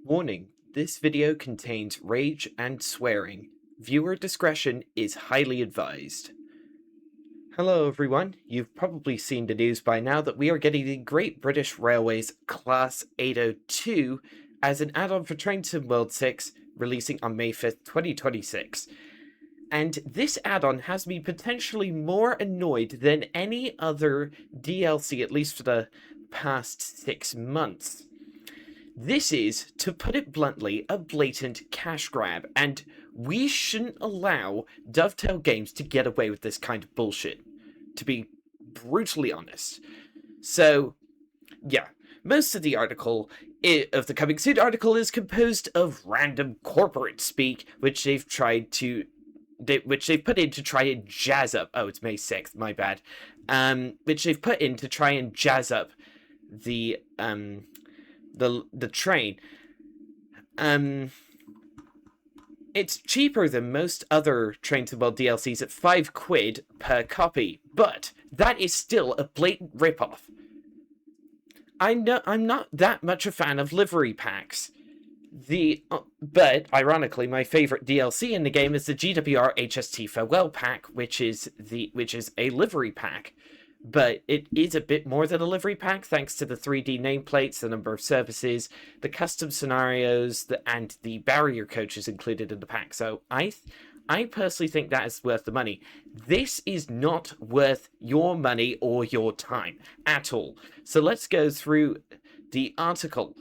Warning, this video contains rage and swearing. Viewer discretion is highly advised. Hello everyone, you've probably seen the news by now that we are getting the Great British Railways Class 802 as an add-on for Train Sim World 6, releasing on May 5th, 2026. And this add-on has me potentially more annoyed than any other DLC, at least for the past 6 months. This is, to put it bluntly, a blatant cash grab, and we shouldn't allow Dovetail Games to get away with this kind of bullshit, to be brutally honest. So, yeah, most of the article, of the coming soon article, is composed of random corporate speak, which they've put in to try and jazz up. Oh, it's May 6th, my bad. Which they've put in to try and jazz up the train. It's cheaper than most other Train to World DLCs at £5 per copy, but that is still a blatant ripoff. I'm not that much a fan of livery packs. But ironically, my favorite DLC in the game is the GWR HST Farewell Pack, which is a livery pack. But it is a bit more than a livery pack, thanks to the 3D nameplates, the number of services, the custom scenarios, and the barrier coaches included in the pack. So I personally think that is worth the money. This is not worth your money or your time at all. So let's go through the article.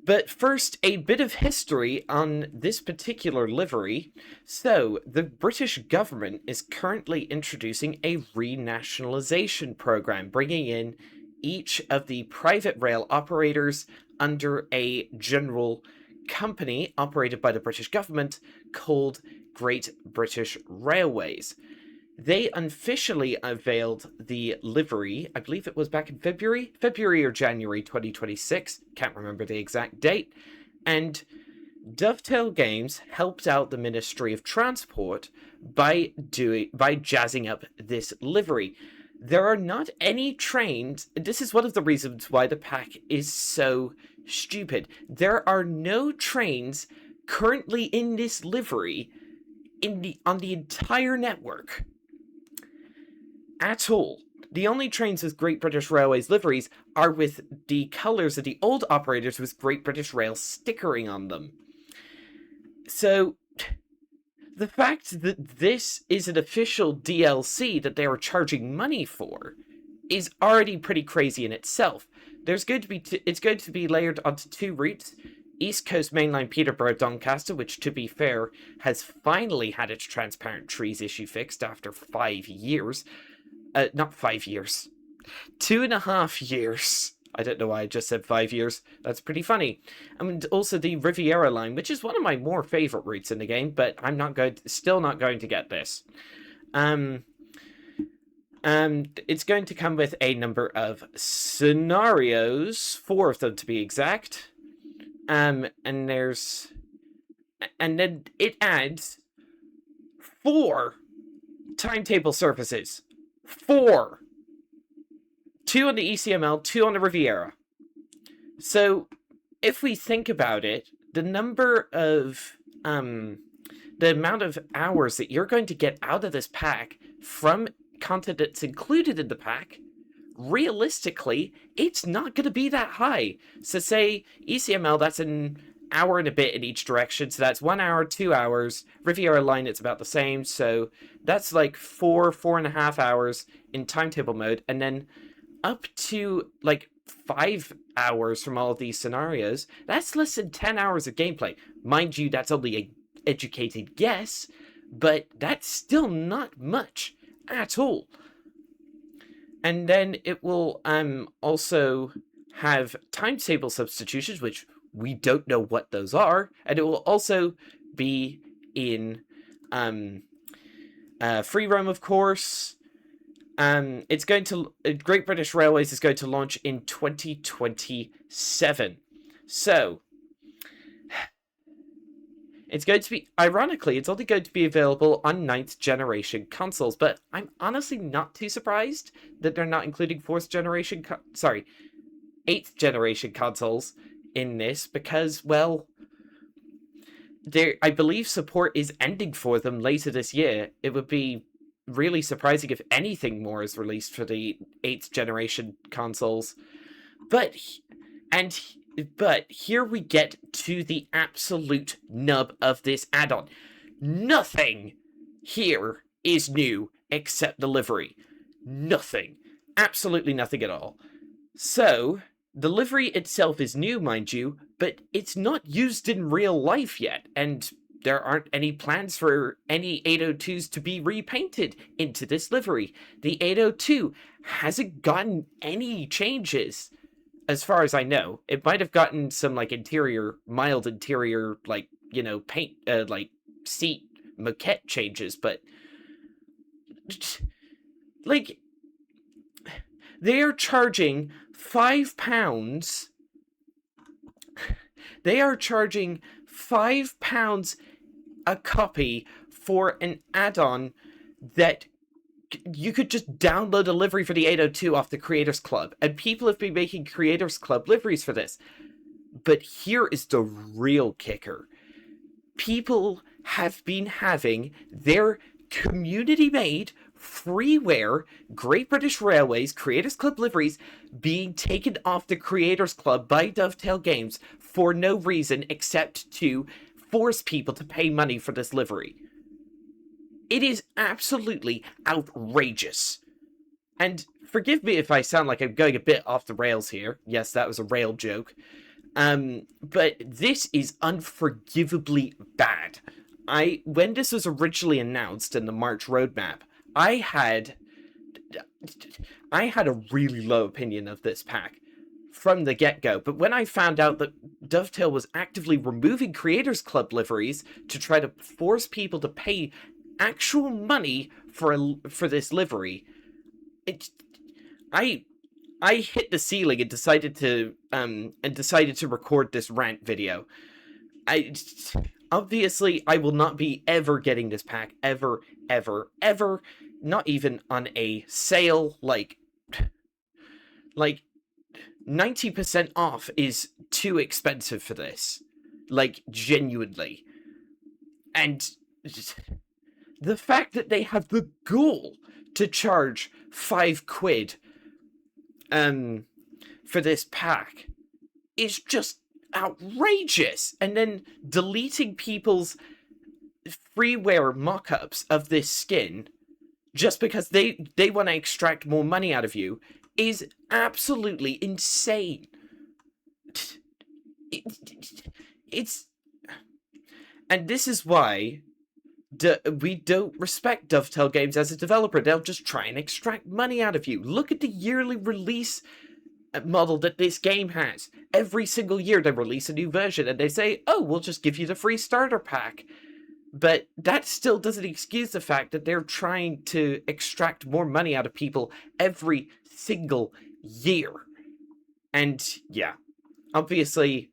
But first, a bit of history on this particular livery. So, the British government is currently introducing a renationalisation program, bringing in each of the private rail operators under a general company operated by the British government called Great British Railways. They unofficially unveiled the livery, I believe it was back in February or January 2026, can't remember the exact date, and Dovetail Games helped out the Ministry of Transport by jazzing up this livery. There are not any trains. This is one of the reasons why the pack is so stupid. There are no trains currently in this livery on the entire network. At all. The only trains with Great British Railways liveries are with the colours of the old operators with Great British Rail stickering on them. So, the fact that this is an official DLC that they are charging money for is already pretty crazy in itself. It's going to be layered onto 2 routes. East Coast Mainline Peterborough Doncaster, which, to be fair, has finally had its transparent trees issue fixed after 5 years. Not 5 years. 2.5 years. I don't know why I just said 5 years. That's pretty funny. And also the Riviera line, which is one of my more favourite routes in the game, but I'm still not going to get this. It's going to come with a number of scenarios, 4 of them to be exact. And then it adds 4 timetable surfaces. 4. 2 on the ECML, 2 on the Riviera. So, if we think about it, the amount of hours that you're going to get out of this pack from content that's included in the pack, realistically, it's not going to be that high. So say ECML, that's an hour and a bit in each direction, so that's 1 hour, 2 hours. Riviera line, it's about the same, so that's like 4.5 hours in timetable mode, and then up to like 5 hours from all of these scenarios. That's less than 10 hours of gameplay. Mind you, that's only an educated guess, but that's still not much at all. And then it will also have timetable substitutions, which we don't know what those are, and it will also be in free roam, of course. Great British Railways is going to launch in 2027. So, it's going to be, ironically, it's only going to be available on 9th generation consoles, but I'm honestly not too surprised that they're not including 8th generation consoles, in this because, well, I believe support is ending for them later this year. It would be really surprising if anything more is released for the 8th generation consoles. But here we get to the absolute nub of this add-on. Nothing here is new except the livery. Nothing. Absolutely nothing at all. So, the livery itself is new, mind you, but it's not used in real life yet, and there aren't any plans for any 802s to be repainted into this livery. The 802 hasn't gotten any changes, as far as I know. It might have gotten some, like, mild interior, like, paint, like, seat maquette changes, but, like, they are charging £5. They are charging £5 a copy for an add-on that you could just download a livery for the 802 off the Creators Club, and people have been making Creators Club liveries for this. But here is the real kicker. People have been having their community-made, freeware Great British Railways Creators Club liveries being taken off the Creators Club by Dovetail Games for no reason except to force people to pay money for this livery. It is absolutely outrageous. And forgive me if I sound like I'm going a bit off the rails here. Yes, that was a rail joke. But this is unforgivably bad. When this was originally announced in the March roadmap, I had a really low opinion of this pack from the get-go, but when I found out that Dovetail was actively removing Creators Club liveries to try to force people to pay actual money for this livery, I hit the ceiling and decided to record this rant video. Obviously, I will not be ever getting this pack, ever, ever, ever. Not even on a sale, like 90% off is too expensive for this. Like, genuinely. And the fact that they have the gall to charge £5 for this pack is just outrageous. And then deleting people's freeware mock-ups of this skin just because they want to extract more money out of you is absolutely insane. And this is why we don't respect Dovetail Games as a developer. They'll just try and extract money out of you. Look at the yearly release model that this game has. Every single year they release a new version and they say, oh, we'll just give you the free starter pack. But that still doesn't excuse the fact that they're trying to extract more money out of people every single year. And yeah, obviously,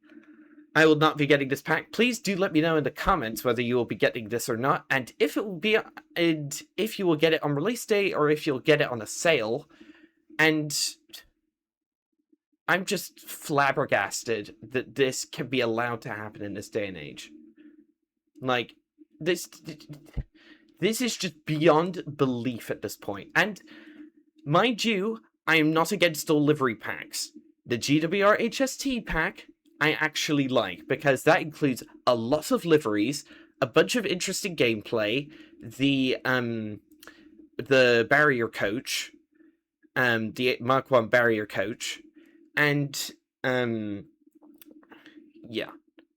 I will not be getting this pack. Please do let me know in the comments whether you will be getting this or not, and if it will be, and if you will get it on release day or if you'll get it on a sale. And I'm just flabbergasted that this can be allowed to happen in this day and age. Like, this is just beyond belief at this point. And mind you, I am not against all livery packs. The GWR HST pack I actually like, because that includes a lot of liveries, a bunch of interesting gameplay, the barrier coach, the Mark 1 barrier coach, and yeah,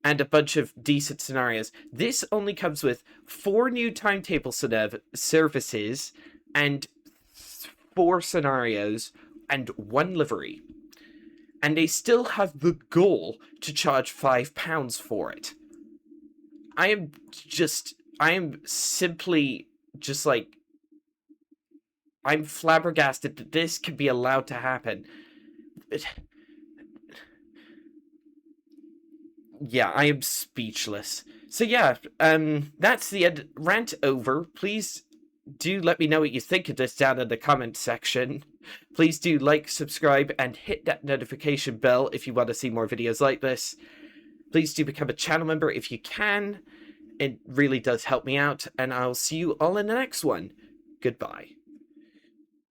and a bunch of decent scenarios. This only comes with 4 new timetable services and 4 scenarios and 1 livery. And they still have the goal to charge £5 for it. I am simply just like, I'm flabbergasted that this can be allowed to happen. Yeah, I am speechless. So yeah, that's the end. Rant over. Please do let me know what you think of this down in the comment section. Please do like, subscribe, and hit that notification bell if you want to see more videos like this. Please do become a channel member if you can. It really does help me out, and I'll see you all in the next one. Goodbye.